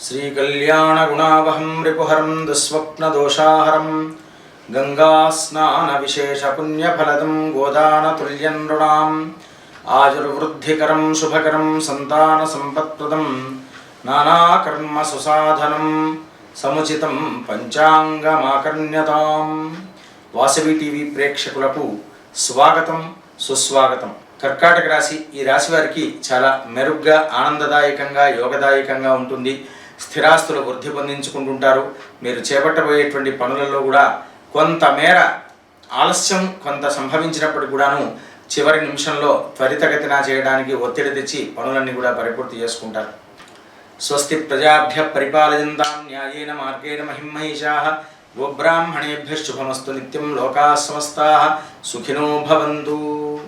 श्रीकल्याणगुणावहं रिपुहरं दुःस्वप्नदोषाहरं गङ्गास्नानविशेषपुण्यफलदं गोदानतुल्यं नृणाम् आयुर्वृद्धिकरं शुभकरं सन्तानसम्पत्प्रदं नानाकर्मसुसाधनं समुचितं పంచాంగమాకర్ణ్యతాం. వాసవి టీవీ ప్రేక్షకులకు స్వాగతం, సుస్వాగతం. కర్కాటక రాశి, ఈ రాశి వారికి చాలా మెరుగ్గా, ఆనందదాయకంగా, యోగదాయకంగా ఉంటుంది. స్థిరాస్తులు వృద్ధి పొందించుకుంటుంటారు. మీరు చేపట్టబోయేటువంటి పనులలో కూడా కొంతమేర ఆలస్యం కొంత సంభవించినప్పటికీ కూడాను చివరి నిమిషంలో త్వరితగతిన చేయడానికి ఒత్తిడి తెచ్చి పనులన్నీ కూడా పరిపూర్తి చేసుకుంటారు. స్వస్తి ప్రజాభ్య పరిపాలయంతాం న్యాయేన మార్గేణ మహిమహేషాః. గోబ్రాహ్మణేభ్యః శుభమస్తు నిత్యం. లోకాః సమస్తాః సుఖినో భవంతు.